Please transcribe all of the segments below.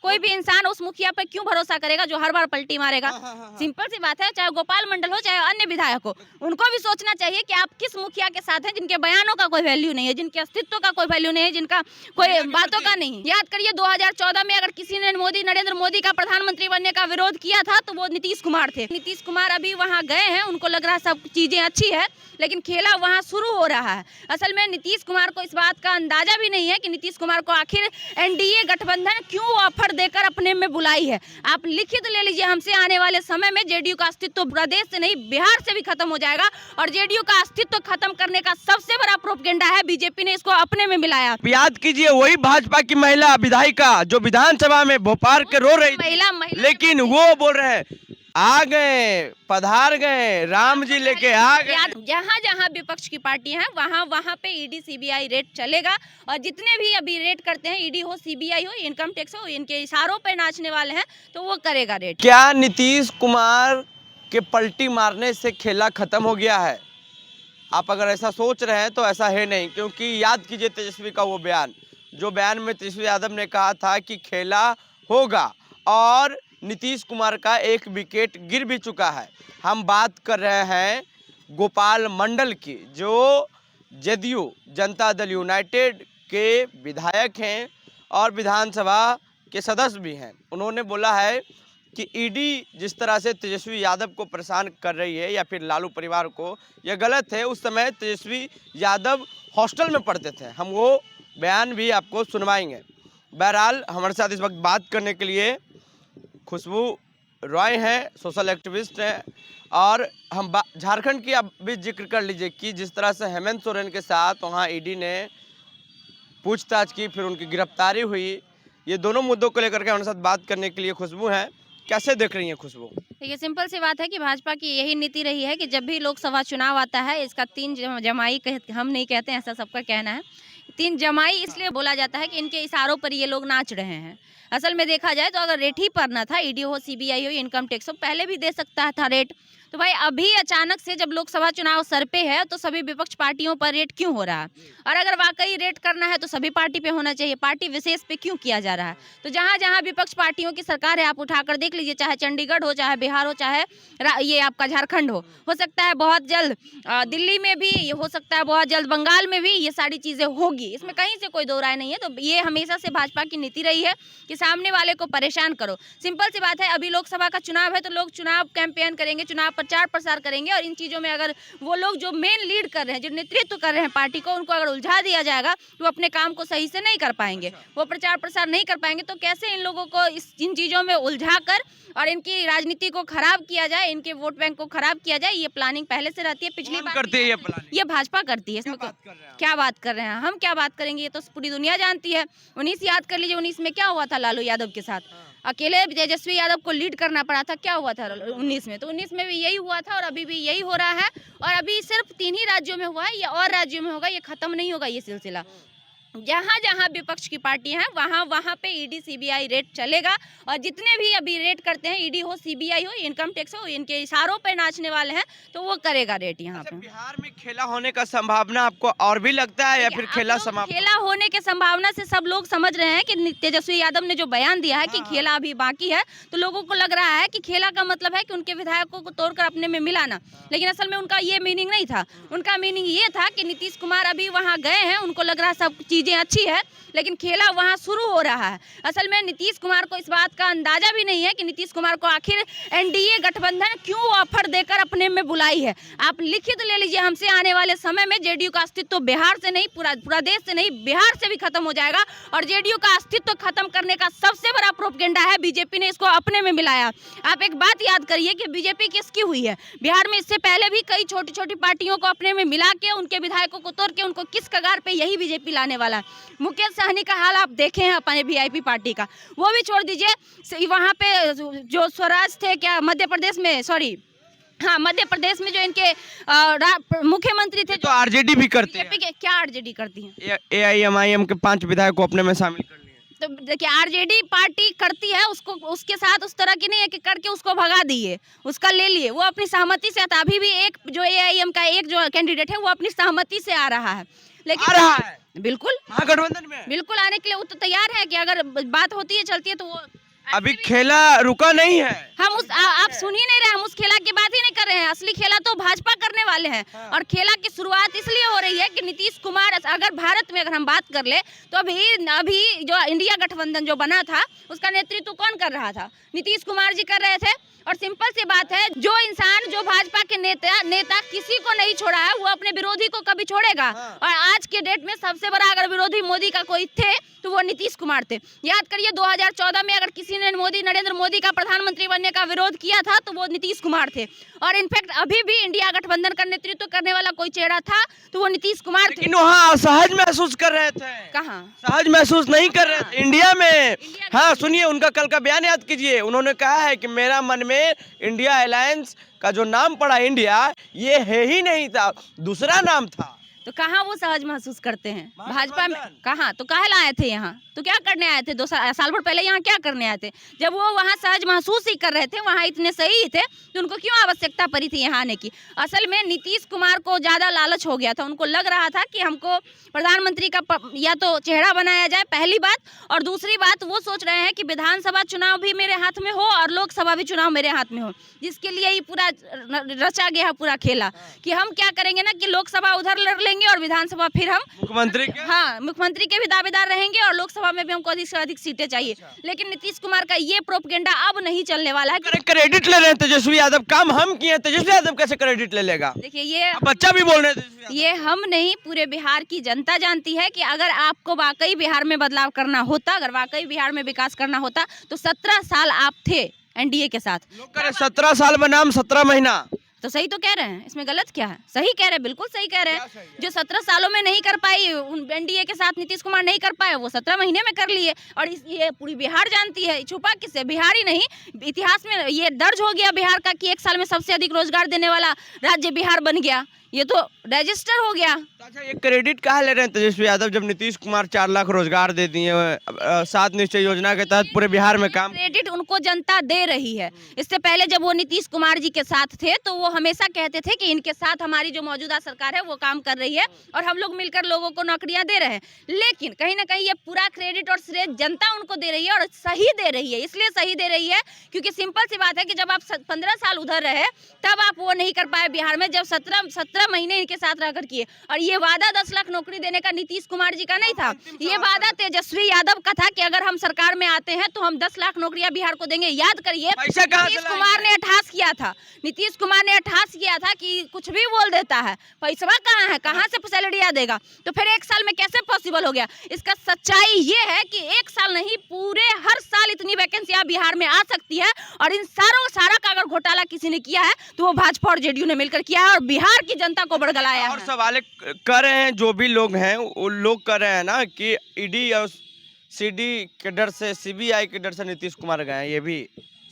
कोई भी इंसान उस मुखिया पे क्यों भरोसा करेगा जो हर बार पलटी मारेगा। सिंपल सी बात है, चाहे गोपाल मंडल हो चाहे अन्य विधायक हो, उनको भी सोचना चाहिए कि आप किस मुखिया के साथ हैं जिनके बयानों का कोई वैल्यू नहीं है, जिनके अस्तित्व का कोई वैल्यू नहीं है, जिनका कोई बातों का नहीं। याद करिए 2014 में अगर किसी ने नरेंद्र मोदी का प्रधानमंत्री बनने का विरोध किया था तो वो नीतीश कुमार थे। नीतीश कुमार अभी वहाँ गए हैं, उनको लग रहा है सब चीजें अच्छी है, लेकिन खेला वहाँ शुरू हो रहा है। असल में नीतीश कुमार को इस बात का अंदाजा भी नहीं है कि नीतीश कुमार को आखिर एनडीए गठबंधन क्यों ऑफर देकर अपने में बुलाई है। आप लिखित ले लीजिए, हमसे आने वाले समय में जेडीयू का अस्तित्व प्रदेश से नहीं बिहार से भी खत्म हो जाएगा, और जेडीयू का अस्तित्व खत्म करने का सबसे बड़ा प्रोपेगेंडा है बीजेपी ने इसको अपने में मिलाया। याद कीजिए वही भाजपा की महिला विधायिका जो विधानसभा में भोपाल के रो रही थी, लेकिन वो बोल रहे हैं आ गए, पधार गए, राम जी लेके आ गए। जहाँ जहाँ विपक्ष की पार्टी है वहाँ वहाँ पे ईडी सीबीआई रेड चलेगा, और जितने भी अभी रेड करते हैं, ईडी हो सीबीआई हो इनकम टैक्स हो, इनके इशारों पे नाचने वाले हैं तो वो करेगा रेड। क्या नीतीश कुमार के पलटी मारने से खेला खत्म हो गया है? आप अगर ऐसा सोच रहे हैं तो ऐसा है नहीं, क्योंकि याद कीजिए तेजस्वी का वो बयान, जो बयान में तेजस्वी यादव ने कहा था कि खेला होगा, और नीतीश कुमार का एक विकेट गिर भी चुका है। हम बात कर रहे हैं गोपाल मंडल की, जो जदयू जनता दल यूनाइटेड के विधायक हैं और विधानसभा के सदस्य भी हैं। उन्होंने बोला है कि ईडी जिस तरह से तेजस्वी यादव को परेशान कर रही है या फिर लालू परिवार को, यह गलत है। उस समय तेजस्वी यादव हॉस्टल में पढ़ते थे, हम वो बयान भी आपको सुनवाएंगे। बहरहाल हमारे साथ इस वक्त बात करने के लिए खुशबू रॉय हैं, सोशल एक्टिविस्ट हैं, और हम झारखंड की आप भी जिक्र कर लीजिए कि जिस तरह से हेमंत सोरेन के साथ वहाँ ईडी ने पूछताछ की, फिर उनकी गिरफ्तारी हुई, ये दोनों मुद्दों को लेकर के हमारे साथ बात करने के लिए खुशबू हैं। कैसे देख रही हैं खुशबू? ये सिंपल सी बात है कि भाजपा की यही नीति रही है कि जब भी लोकसभा चुनाव आता है, इसका 3 जमाई हम नहीं कहते हैं, ऐसा सबका कहना है, 3 जमाई इसलिए बोला जाता है कि इनके इशारों पर ये लोग नाच रहे हैं। असल में देखा जाए तो अगर रेट ही पड़ना था, ईडी हो सीबीआई हो इनकम टैक्स हो, पहले भी दे सकता था रेट। तो भाई अभी अचानक से जब लोकसभा चुनाव सर पे है तो सभी विपक्ष पार्टियों पर रेट क्यों हो रहा है? और अगर वाकई रेट करना है तो सभी पार्टी पे होना चाहिए, पार्टी विशेष पे क्यों किया जा रहा है? तो जहाँ जहाँ विपक्ष पार्टियों की सरकार है आप उठाकर देख लीजिए, चाहे चंडीगढ़ हो, चाहे बिहार हो, चाहे ये आपका झारखंड हो सकता है बहुत जल्द दिल्ली में भी, ये हो सकता है बहुत जल्द बंगाल में भी ये सारी चीज़ें होगी, इसमें कहीं से कोई दो राय नहीं है। तो ये हमेशा से भाजपा की नीति रही है कि सामने वाले को परेशान करो। सिंपल सी बात है, अभी लोकसभा का चुनाव है तो लोग चुनाव कैंपेन करेंगे, चुनाव प्रचार प्रसार करेंगे, और इन चीज़ों में अगर वो लोग जो मेन लीड कर रहे हैं, जो नेतृत्व कर रहे हैं पार्टी को, उनको अगर उलझा दिया जाएगा तो अपने काम को सही से नहीं कर पाएंगे, वो प्रचार प्रसार नहीं कर पाएंगे। तो कैसे इन लोगों को इन चीज़ों में उलझा कर और इनकी राजनीति को खराब किया जाए, इनके वोट बैंक को खराब किया जाए, ये प्लानिंग पहले से रहती है। पिछली बार करती है ये प्लानिंग, ये भाजपा करती है। इसमें क्या बात कर रहे हैं हम, क्या बात करेंगे, ये तो पूरी दुनिया जानती है। 19 याद कर लीजिए, 19 में क्या हुआ था लालू यादव के साथ, अकेले तेजस्वी यादव को लीड करना पड़ा था, क्या हुआ था 19 में? तो 19 में भी यही हुआ था और अभी भी यही हो रहा है, और अभी सिर्फ 3 ही राज्यों में हुआ है, या और राज्यों में होगा, ये खत्म नहीं होगा ये सिलसिला। जहाँ जहाँ विपक्ष की पार्टी है वहाँ वहाँ पे ईडी सीबीआई रेड चलेगा, और जितने भी अभी रेड करते हैं, ईडी हो सीबीआई हो इनकम टैक्स हो, इनके इशारों पे नाचने वाले हैं तो वो करेगा रेड यहाँ पे। बिहार में खेला होने का संभावना आपको और भी लगता है या फिर खेला समाप्त? खेला होने के संभावना से सब लोग समझ रहे हैं कि तेजस्वी यादव ने जो बयान दिया है कि खेला अभी बाकी है, तो लोगों को लग रहा है कि खेला का मतलब है कि उनके विधायकों को तोड़कर अपने में मिलाना, लेकिन असल में उनका ये मीनिंग नहीं था। उनका मीनिंग ये था कि नीतीश कुमार अभी वहाँ गए हैं, उनको लग रहा है सब चीजें अच्छी है, लेकिन खेला वहाँ शुरू हो रहा है। असल में नीतीश कुमार को इस बात का अंदाजा भी नहीं है कि नीतीश कुमार को आखिर एनडीए गठबंधन क्यों ऑफर देकर अपने में बुलाई है। आप लिखित ले लीजिए, हमसे आने वाले समय में जेडीयू का अस्तित्व बिहार से नहीं पूरा देश से नहीं बिहार से भी खत्म हो जाएगा, और जेडीयू का अस्तित्व खत्म करने का सबसे बड़ा प्रोपेगेंडा है बीजेपी ने इसको अपने में मिलाया। आप एक बात याद करिए कि बीजेपी किसकी हुई है बिहार में, इससे पहले भी कई छोटी छोटी पार्टियों को अपने में मिला के उनके विधायकों को तोड़ के उनको किस कगार पे यही बीजेपी लाने वाला है। मुकेश सहनी का हाल आप देखे हैं अपने वीआईपी पार्टी का, वो भी छोड़ दीजिए। वहाँ पे जो स्वराज थे, क्या मध्य प्रदेश में, सॉरी हाँ मध्य प्रदेश में जो इनके मुख्यमंत्री थे, तो आरजेडी भी करते हैं। क्या आरजेडी करती है? एआईएमआईएम के 5 विधायक को अपने में शामिल कर लिया। तो देखिए आरजेडी पार्टी करती है, उसको उसके साथ उस तरह की नहीं है कि करके उसको भगा दिए, उसका ले लिए, वो अपनी सहमति से आता। अभी भी एक जो एआईएम का एक जो कैंडिडेट है वो अपनी सहमति से आ रहा है, लेकिन बिल्कुल महागठबंधन में बिल्कुल आने के लिए वो तो तैयार है कि अगर बात होती है चलती है तो वो अभी खेला रुका नहीं है। हम आप सुन ही नहीं रहे, हम उस खेला की बात ही नहीं कर रहे हैं। असली खेला तो भाजपा करने वाले हैं। और खेला की शुरुआत इसलिए हो रही है कि नीतीश कुमार, अगर भारत में अगर हम बात कर ले तो अभी जो इंडिया गठबंधन जो बना था उसका नेतृत्व कौन कर रहा था? नीतीश कुमार जी कर रहे थे। और सिंपल सी बात है, जो इंसान जो भाजपा के नेता किसी को नहीं छोड़ा है वो अपने विरोधी को कभी छोड़ेगा। और आज के डेट में सबसे बड़ा अगर विरोधी मोदी का कोई थे तो वो नीतीश कुमार थे। याद करिए 2014 में अगर किसी ने नरेंद्र मोदी का प्रधानमंत्री बनने का विरोध किया था तो वो नीतीश कुमार थे। और इनफैक्ट अभी भी इंडिया गठबंधन का नेतृत्व करने वाला कोई चेहरा था तो वो नीतीश कुमार थे। लेकिन वहाँ असहज महसूस कर रहे थे। कहाँ सहज महसूस नहीं कर रहे थे इंडिया में। हाँ सुनिए, उनका कल का बयान याद कीजिए। उन्होंने कहा है कि मेरा मन में इंडिया अलायंस का जो नाम पड़ा इंडिया, ये है ही नहीं था, दूसरा नाम था। तो कहाँ वो सहज महसूस करते हैं भाजपा में? कहाँ? तो काहे आए थे यहाँ? तो क्या करने आए थे? 2 साल भर पहले यहाँ क्या करने आए थे? जब वो वहाँ सहज महसूस ही कर रहे थे, वहाँ इतने सही थे, तो उनको क्यों आवश्यकता पड़ी थी यहाँ आने की? असल में नीतीश कुमार को ज़्यादा लालच हो गया था। उनको लग रहा था कि हमको प्रधानमंत्री का या तो चेहरा बनाया जाए, पहली बात। और दूसरी बात, वो सोच रहे हैं कि विधानसभा चुनाव भी मेरे हाथ में हो और लोकसभा भी चुनाव मेरे हाथ में हो, जिसके लिए ही पूरा रचा गया है पूरा खेला कि हम क्या करेंगे ना कि लोकसभा उधर लड़ लेंगे और विधानसभा फिर हम मुख्यमंत्री के भी दावेदार रहेंगे और लोकसभा में भी हमको अधिक से अधिक सीटें चाहिए। लेकिन नीतीश कुमार का ये प्रोपेगेंडा अब नहीं चलने वाला है। क्रेडिट ले रहे हैं तेजस्वी यादव, काम हम किए, तेजस्वी यादव कैसे क्रेडिट ले लेगा? देखिए, ये बच्चा भी बोल रहे हैं, ये हम नहीं, पूरे बिहार की जनता जानती है कि अगर आपको वाकई बिहार में बदलाव करना होता, अगर वाकई बिहार में विकास करना होता तो 17 साल आप थे एनडीए के साथ। 17 साल बनाम 17 महीना, तो सही तो कह रहे हैं, इसमें गलत क्या है? सही कह रहे हैं, बिल्कुल सही कह रहे हैं। जो 17 सालों में नहीं कर पाई एनडीए के साथ नीतीश कुमार नहीं कर पाए, वो 17 महीने में कर लिए। और ये पूरी बिहार जानती है, छुपा किससे? बिहार ही नहीं, इतिहास में ये दर्ज हो गया बिहार का कि 1 साल में सबसे अधिक रोजगार देने वाला राज्य बिहार बन गया। ये तो रजिस्टर हो गया। अच्छा, ये क्रेडिट कहाँ ले रहे हैं तेजस्वी यादव, जब नीतीश कुमार 4 लाख रोजगार दे दिए, 7 निश्चय योजना के तहत पूरे बिहार में काम? क्रेडिट उनको जनता दे रही है। इससे पहले जब वो नीतीश कुमार जी के साथ थे तो वो हमेशा कहते थे कि इनके साथ हमारी जो मौजूदा सरकार है वो काम कर रही है और हम लोग मिलकर लोगों को नौकरियां दे रहे हैं। लेकिन कहीं ना कहीं ये पूरा क्रेडिट और श्रेय जनता उनको दे रही है, और सही दे रही है। इसलिए सही दे रही है क्योंकि सिंपल सी बात है कि जब आप 15 साल उधर रहे तब आप वो नहीं कर पाए बिहार में, जब 17 महीने इनके साथ रहकर किए। और ये वादा 10 लाख नौकरी देने का नीतीश कुमार जी का नहीं था, ये वादा तेजस्वी यादव का था कि अगर हम सरकार में आते हैं तो हम 10 लाख नौकरियां बिहार को देंगे। याद करिए, नीतीश कुमार ने अट्ठास किया था, नीतीश कुमार ने अट्ठास किया था कि कुछ भी बोल देता है, पैसा कहाँ है, कहाँ से सैलरी देगा? तो फिर 1 साल में कैसे पॉसिबल हो गया? इसका सच्चाई ये है कि 1 साल नहीं, पूरे हर साल इतनी वैकेंसियां बिहार में आ सकती है। और इन सारा का अगर घोटाला किसी ने किया है तो वो भाजपा और जेडीयू ने मिलकर किया है और बिहार की जनता को बड़गलाया है। और सवाल कर रहे हैं जो भी लोग हैं, वो लोग कर रहे हैं ना कि ईडी और सीडी के डर से, सीबीआई के डर से नीतीश कुमार गए हैं, ये भी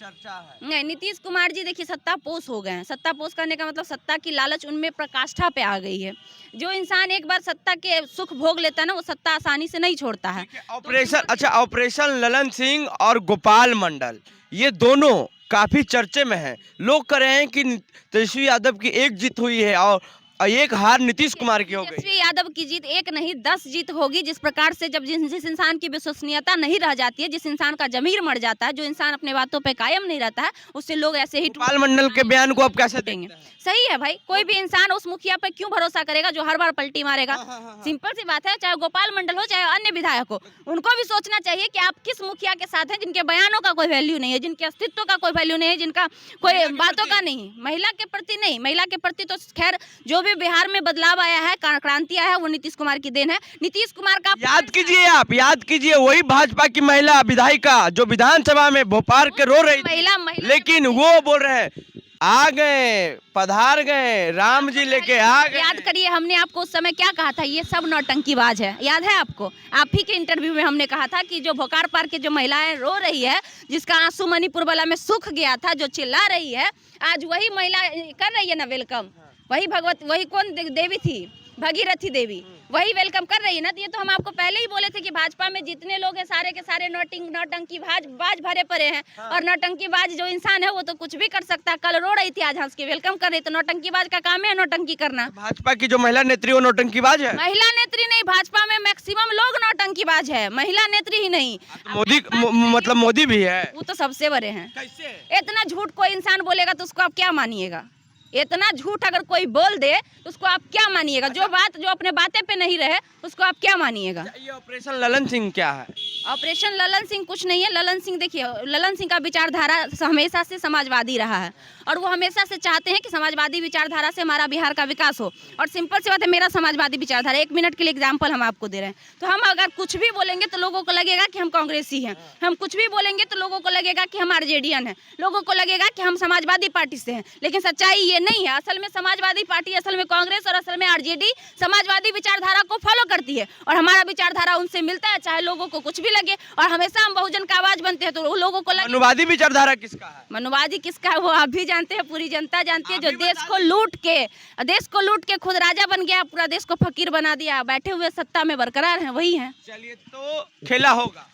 चर्चा है। नहीं, नीतीश कुमार जी देखिए सत्तापोश हो गए हैं। सत्तापोश करने का मतलब सत्ता की लालच उनमें प्रकाष्ठा पे आ गई है। जो इंसान एक बार सत्ता के सुख भोग लेता है ना, वो सत्ता आसानी से नहीं छोड़ता है। ऑपरेशन ललन सिंह और गोपाल मंडल, ये दोनों काफी चर्चे में हैं। लोग कह रहे हैं कि तेजस्वी यादव की 1 जीत हुई है और 1 हार नीतीश कुमार की हो गई। तेजस्वी यादव की जीत 1 नहीं 10 जीत होगी। जिस प्रकार से जब जिस इंसान की विश्वसनीयता नहीं रह जाती है, जिस इंसान का जमीर मर जाता है, जो इंसान अपने बातों पे कायम नहीं रहता है, उससे लोग ऐसे ही गोपाल मंडल के बयान को आप कैसे देंगे? सही है भाई, कोई भी इंसान उस मुखिया पे क्यों भरोसा करेगा जो हर बार पलटी मारेगा? सिंपल सी बात है, चाहे गोपाल मंडल हो चाहे अन्य विधायक हो, उनको भी सोचना चाहिए कि आप किस मुखिया के साथ हैं जिनके बयानों का कोई वैल्यू नहीं है, जिनके अस्तित्व का कोई वैल्यू नहीं है, जिनका कोई बातों का नहीं, महिला के प्रति नहीं। महिला के प्रति तो खैर जो भी बिहार में बदलाव आया है, क्रांति आया है, वो नीतीश कुमार की देन है। नीतीश कुमार का याद कीजिए, आप याद कीजिए, वही भाजपा की महिला विधायिका जो विधानसभा में भोपाल के रो रही थी, लेकिन वो बोल रहे हैं आ गए, पधार गए, राम जी लेके आ गए। याद करिए, हमने आपको उस समय क्या कहा था? ये सब नौटंकीबाज है। याद है आपको? आप ही के इंटरव्यू में हमने कहा था कि जो भोकार पार के जो महिलाएं रो रही है, जिसका आंसू मणिपुर वाला में सूख गया था, जो चिल्ला रही है, आज वही महिला कर रही है ना वेलकम। वही कौन देवी थी? भगीरथी देवी। वही वेलकम कर रही है ना। तो ये तो हम आपको पहले ही बोले थे कि भाजपा में जितने लोग हैं सारे के सारे नौटंकी बाज भरे पड़े हैं। हाँ। और नौटंकी बाज जो इंसान है वो तो कुछ भी कर सकता है। कल रो रही थी, आज हंस के वेलकम कर रही। तो नौटंकी बाज का काम है नौटंकी करना। भाजपा की जो महिला नेत्री वो नौटंकीबाज है। महिला नेत्री नहीं, भाजपा में मैक्सिमम लोग नौटंकीबाज है, महिला नेत्री ही नहीं। तो मोदी मतलब मोदी भी है। वो तो सबसे बड़े हैं। कैसे? इतना झूठ कोई इंसान बोलेगा तो उसको आप क्या मानिएगा? इतना झूठ अगर कोई बोल दे तो उसको आप क्या मानिएगा? जो अपने बातें पे नहीं रहे उसको आप क्या मानिएगा? ये ऑपरेशन ललन सिंह क्या है? ऑपरेशन ललन सिंह कुछ नहीं है। ललन सिंह देखिए, ललन सिंह का विचारधारा हमेशा से समाजवादी रहा है और वो हमेशा से चाहते हैं कि समाजवादी विचारधारा से हमारा बिहार का विकास हो। और सिंपल सी बात है, मेरा समाजवादी विचारधारा, 1 मिनट के लिए एग्जाम्पल हम आपको दे रहे हैं। तो हम अगर कुछ भी बोलेंगे तो लोगों को लगेगा कि हम कांग्रेसी हैं, हम कुछ भी बोलेंगे तो लोगों को लगेगा कि हम आरजेडीएन हैं, लोगों को लगेगा कि हम समाजवादी पार्टी से हैं। लेकिन सच्चाई ये नहीं है। असल में समाजवादी पार्टी, असल में कांग्रेस और असल में आरजेडी समाजवादी विचारधारा को फॉलो करती है और हमारा विचारधारा उनसे मिलता है, चाहे लोगों को कुछ भी लगे। और हमेशा हम बहुजन का आवाज बनते हैं तो वो लोगों को लगे। मनुवादी विचारधारा किसका है? मनुवादी किसका है वो आप भी जानते हैं, पूरी जनता जानती है। आप जो भी देश को लूट के खुद राजा बन गया, पूरा देश को फकीर बना दिया, बैठे हुए सत्ता में बरकरार हैं, वही हैं। चलिए, तो खेला होगा,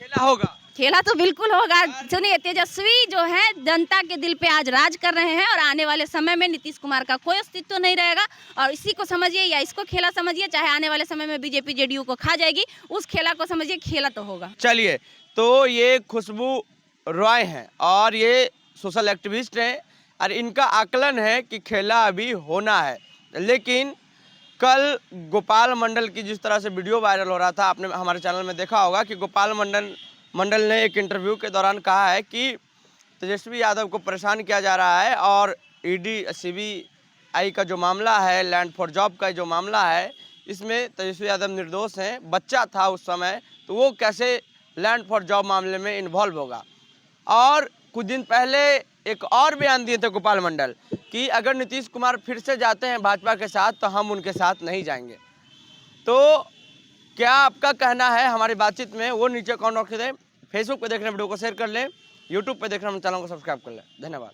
खेला होगा। खेला तो बिल्कुल होगा। सुनिए, तेजस्वी जो है जनता के दिल पे आज राज कर रहे हैं और आने वाले समय में नीतीश कुमार का कोई अस्तित्व नहीं रहेगा। और इसी को समझिए या इसको खेला समझिए, चाहे आने वाले समय में बीजेपी जेडीयू को खा जाएगी, उस खेला को समझिए खेला तो होगा। चलिए, तो ये खुशबू रॉय हैं और ये सोशल एक्टिविस्ट हैं और इनका आकलन है कि खेला अभी होना है। लेकिन कल गोपाल मंडल की जिस तरह से वीडियो वायरल हो रहा था, आपने हमारे चैनल में देखा होगा कि गोपाल मंडल ने एक इंटरव्यू के दौरान कहा है कि तेजस्वी यादव को परेशान किया जा रहा है और ईडी सीबीआई का जो मामला है, लैंड फॉर जॉब का जो मामला है, इसमें तेजस्वी यादव निर्दोष हैं। बच्चा था उस समय, तो वो कैसे लैंड फॉर जॉब मामले में इन्वॉल्व होगा। और कुछ दिन पहले एक और बयान दिए थे गोपाल मंडल कि अगर नीतीश कुमार फिर से जाते हैं भाजपा के साथ तो हम उनके साथ नहीं जाएंगे। तो क्या आपका कहना है हमारी बातचीत में, वो नीचे कमेंट बॉक्स में दें। फेसबुक पे देख रहे हैं वीडियो को शेयर कर लें, यूट्यूब पे देख रहे हैं चैनल को सब्सक्राइब कर लें। धन्यवाद।